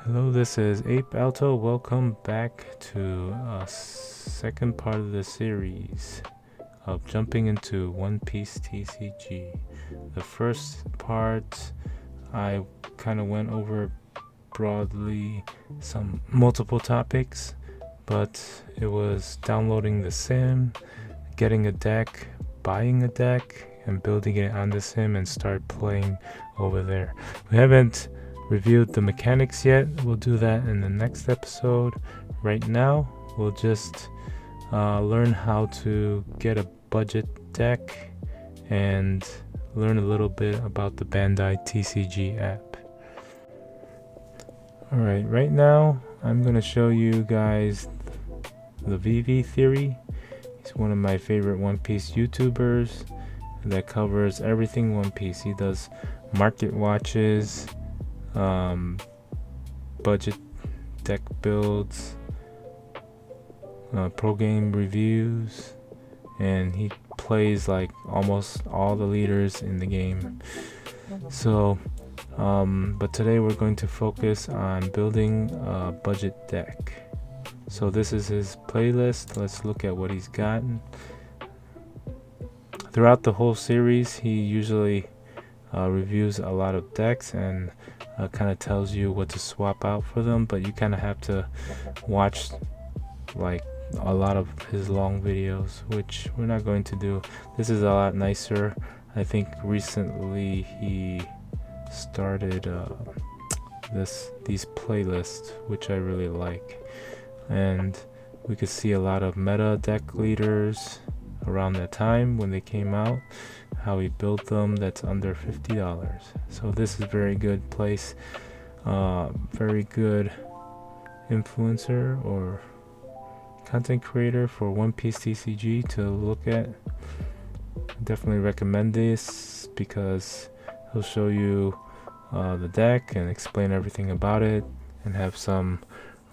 Hello, this is Ape Alto. Welcome back to a second part of the series of jumping into One Piece TCG. The first part, I kind of went over broadly some multiple topics, but it was downloading the sim, getting a deck, buying a deck, and building it on the sim and start playing over there. We haven't reviewed the mechanics yet. We'll do that in the next episode. Right now, we'll just learn how to get a budget deck and learn a little bit about the Bandai TCG app. Alright, right now I'm going to show you guys the VV Theory. He's one of my favorite One Piece YouTubers that covers everything One Piece. He does market watches, budget deck builds, pro game reviews, and he plays like almost all the leaders in the game. So but today we're going to focus on building a budget deck. So this is his playlist. Let's look at what he's gotten. Throughout the whole series, he usually reviews a lot of decks and kind of tells you what to swap out for them, but you kind of have to watch like a lot of his long videos, which we're not going to do. This is a lot nicer. I think recently he started these playlists, which I really like, and we could see a lot of meta deck leaders around that time when they came out, how he built them. That's under $50. So this is very good place, very good influencer or content creator for One Piece TCG to look at. Definitely recommend this because he'll show you the deck and explain everything about it, and have some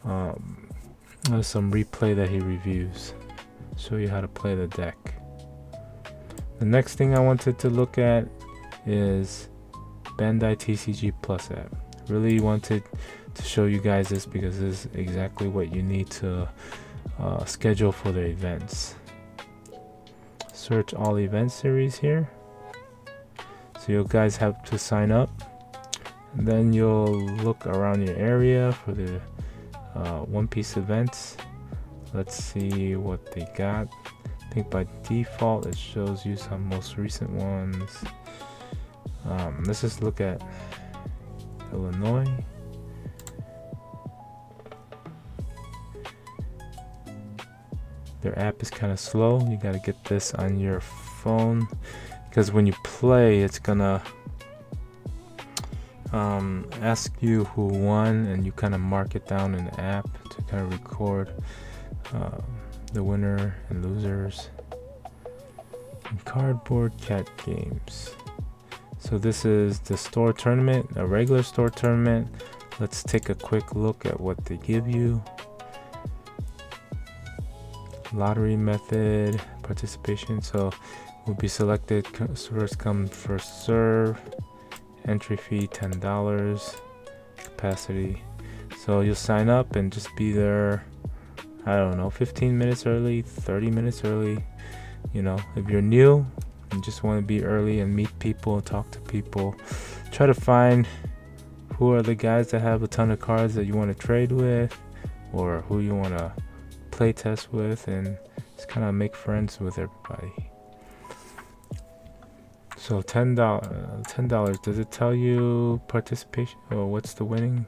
replay that he reviews, show you how to play the deck. The next thing I wanted to look at is Bandai TCG Plus app. Really wanted to show you guys this because this is exactly what you need to schedule for the events. Search all event series here. So you guys have to sign up, and then you'll look around your area for the One Piece events. Let's see what they got. I think by default it shows you some most recent ones. Let's just look at Illinois. Their app is kind of slow. You got to get this on your phone, because when you play, it's gonna ask you who won, and you kind of mark it down in the app to kind of record the winner and losers. And Cardboard Cat Games. So this is the store tournament, a regular store tournament. Let's take a quick look at what they give you. Lottery method, participation, so will be selected first come first serve. Entry fee $10. Capacity, so you'll sign up and just be there, I don't know, 15 minutes early, 30 minutes early. You know, if you're new and just want to be early and meet people and talk to people, try to find who are the guys that have a ton of cards that you want to trade with, or who you want to play test with, and just kind of make friends with everybody. So $10. Does it tell you participation or what's the winning?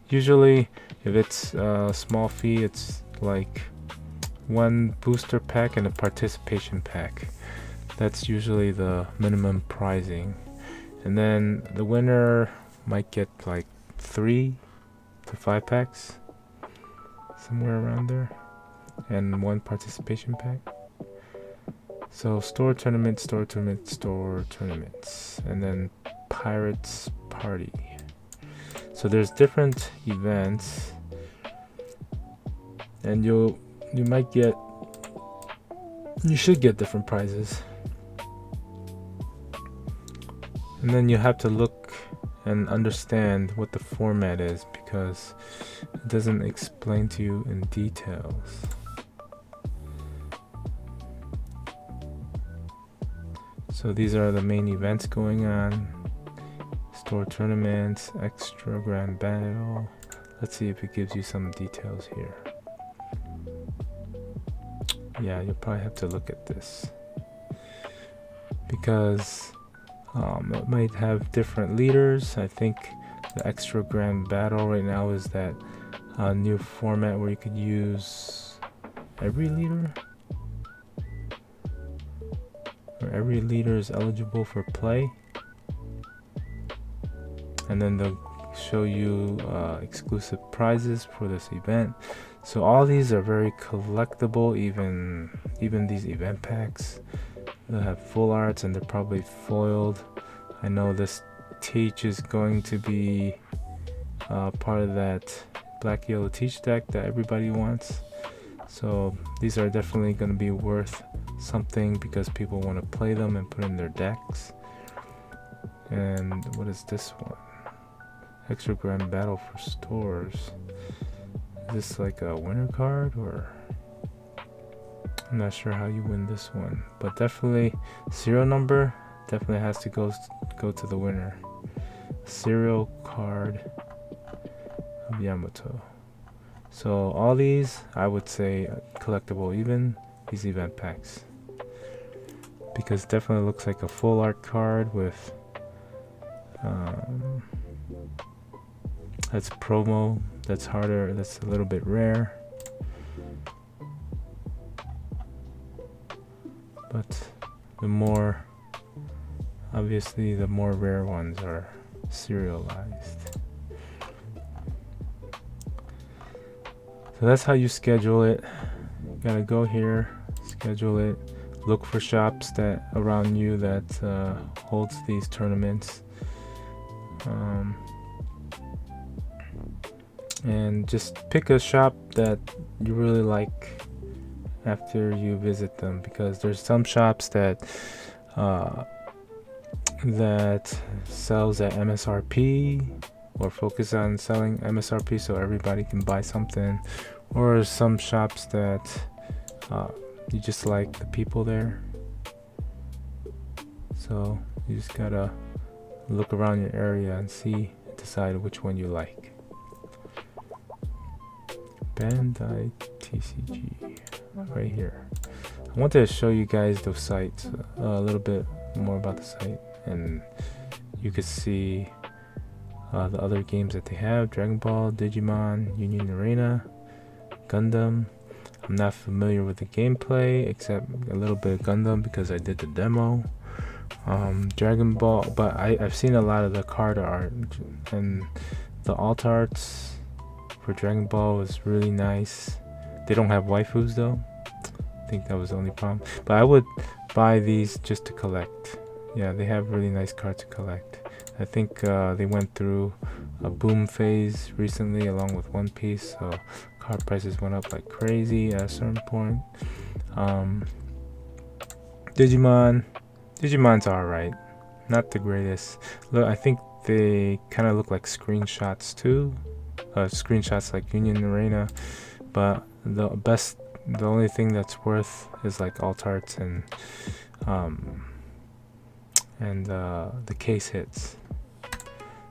Usually if it's a small fee, it's like one booster pack and a participation pack. That's usually the minimum pricing, and then the winner might get like 3 to 5 packs, somewhere around there, and one participation pack. So store tournament, store tournament, store tournaments, and then Pirates Party. So there's different events, and you should get different prizes. And then you have to look and understand what the format is, because it doesn't explain to you in details. So these are the main events going on. Store tournaments, extra grand battle. Let's see if it gives you some details here. Yeah, you'll probably have to look at this, because it might have different leaders. I think the extra grand battle right now is that new format where you could use every leader, or every leader is eligible for play, and then they'll show you exclusive prizes for this event. So all these are very collectible, even these event packs. They'll have full arts and they're probably foiled. I know this Teach is going to be part of that black yellow Teach deck that everybody wants. So these are definitely going to be worth something, because people want to play them and put in their decks. And what is this one? Extra grand battle for stores. Is this like a winner card, or I'm not sure how you win this one, but definitely serial number definitely has to go to the winner. Serial card of Yamato. So all these, I would say collectible, even these event packs, because it definitely looks like a full art card with that's promo, that's harder, that's a little bit rare. But the more, obviously the more rare ones are serialized. So that's how you schedule it. You gotta go here, schedule it, look for shops that around you that holds these tournaments. And just pick a shop that you really like after you visit them, because there's some shops that that sells at MSRP, or focus on selling MSRP so everybody can buy something, or some shops that you just like the people there. So you just gotta look around your area and decide which one you like. Bandai TCG right here. I wanted to show you guys those sites, a little bit more about the site, and you could see the other games that they have: Dragon Ball, Digimon, Union Arena, Gundam. I'm not familiar with the gameplay except a little bit of Gundam because I did the demo. Dragon Ball, but I've seen a lot of the card art, and the alt arts for Dragon Ball was really nice. They don't have waifus though. I think that was the only problem. But I would buy these just to collect. Yeah, they have really nice cards to collect. I think they went through a boom phase recently along with One Piece, so card prices went up like crazy at a certain point. Digimon's alright. Not the greatest. Look, I think they kind of look like screenshots too. Screenshots like Union Arena, but the only thing that's worth is like alt arts and the case hits.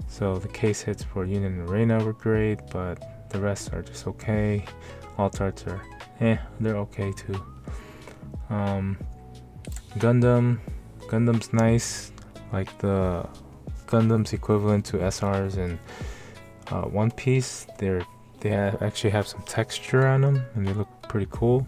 So the case hits for Union Arena were great, but the rest are just okay. Alt arts are they're okay too. Gundam's nice, like the Gundam's equivalent to SRs and One Piece. Actually have some texture on them and they look pretty cool.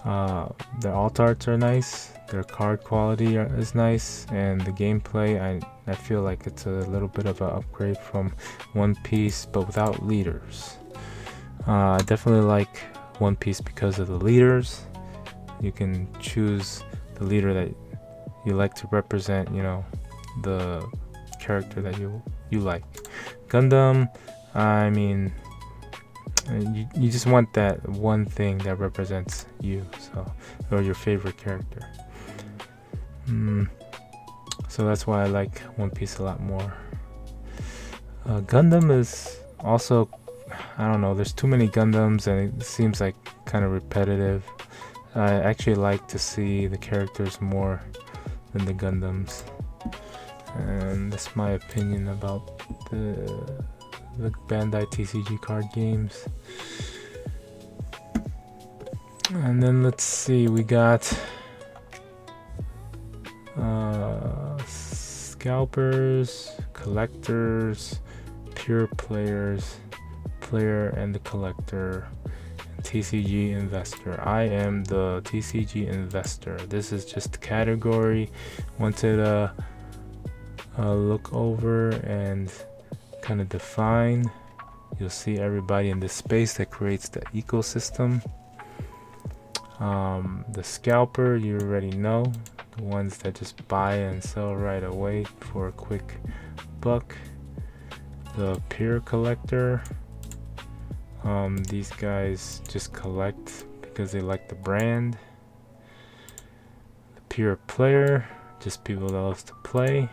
Their alt arts are nice, their card quality is nice, and the gameplay, I feel like it's a little bit of an upgrade from One Piece but without leaders. I definitely like One Piece because of the leaders. You can choose the leader that you like to represent, the character that you like. Gundam, I mean, you just want that one thing that represents you, or your favorite character. So that's why I like One Piece a lot more. Gundam is also, I don't know, there's too many Gundams and it seems like kind of repetitive. I actually like to see the characters more than the Gundams. And that's my opinion about the Bandai TCG card games. And then let's see, we got scalpers, collectors, pure players, player and the collector, TCG investor. I am the TCG investor. This is just a category. Wanted to look over and kind of define. You'll see everybody in this space that creates the ecosystem. The scalper, you already know, the ones that just buy and sell right away for a quick buck. The peer collector, these guys just collect because they like the brand. The pure player, just people that loves to play,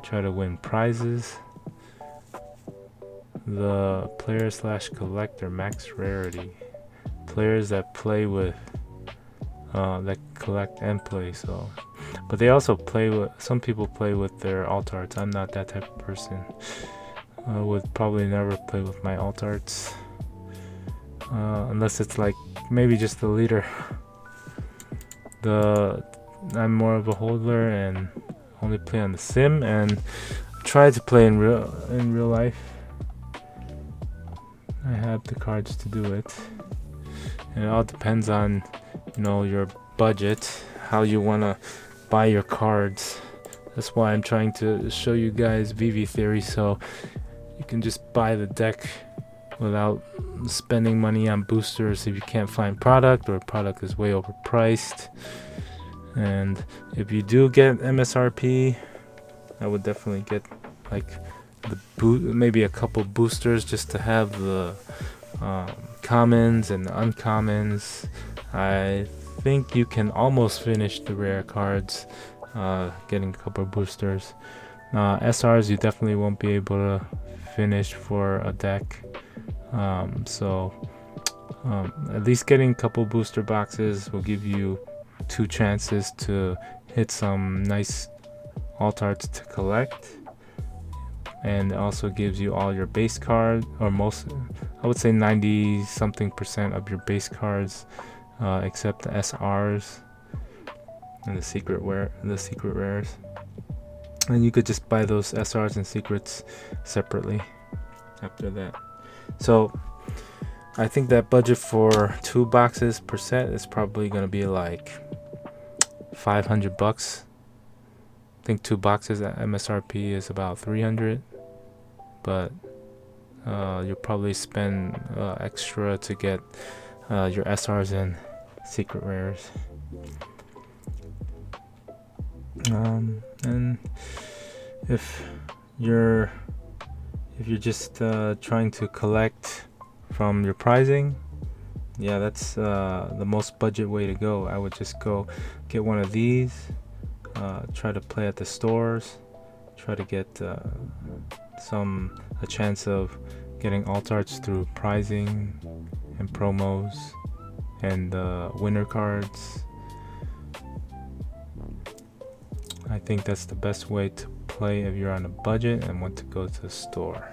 try to win prizes. The player slash collector, max rarity, players that play with that collect and play. So but they also play with, some people play with their alt arts. I'm not that type of person. Would probably never play with my alt arts unless it's like maybe just the leader. I'm more of a holder and only play on the sim and try to play in real life. I have the cards to do it, and it all depends on, you know, your budget, how you want to buy your cards. That's why I'm trying to show you guys VV theory, so you can just buy the deck without spending money on boosters if you can't find product or product is way overpriced. And if you do get MSRP, I would definitely get like maybe a couple boosters just to have the commons and uncommons. I think you can almost finish the rare cards getting a couple boosters. SRs you definitely won't be able to finish for a deck, so at least getting a couple booster boxes will give you 2 chances to hit some nice alt arts to collect, and also gives you all your base card, or most, I would say 90 something % of your base cards, except the SRs and the secret rares. And you could just buy those SRs and secrets separately after that. So I think that budget for 2 boxes per set is probably going to be like $500. I think 2 boxes at MSRP is about 300, but you'll probably spend extra to get your SRs and secret rares. And if you're just trying to collect from your prizing, yeah, that's the most budget way to go. I would just go get one of these, try to play at the stores, try to get a chance of getting alt arts through prizing and promos and winner cards. I think that's the best way to play if you're on a budget and want to go to the store.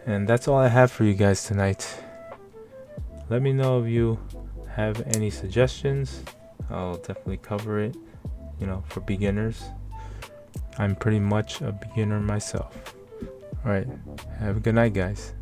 And that's all I have for you guys tonight. Let me know if you have any suggestions. I'll definitely cover it, you know, for beginners. I'm pretty much a beginner myself. Alright, have a good night, guys.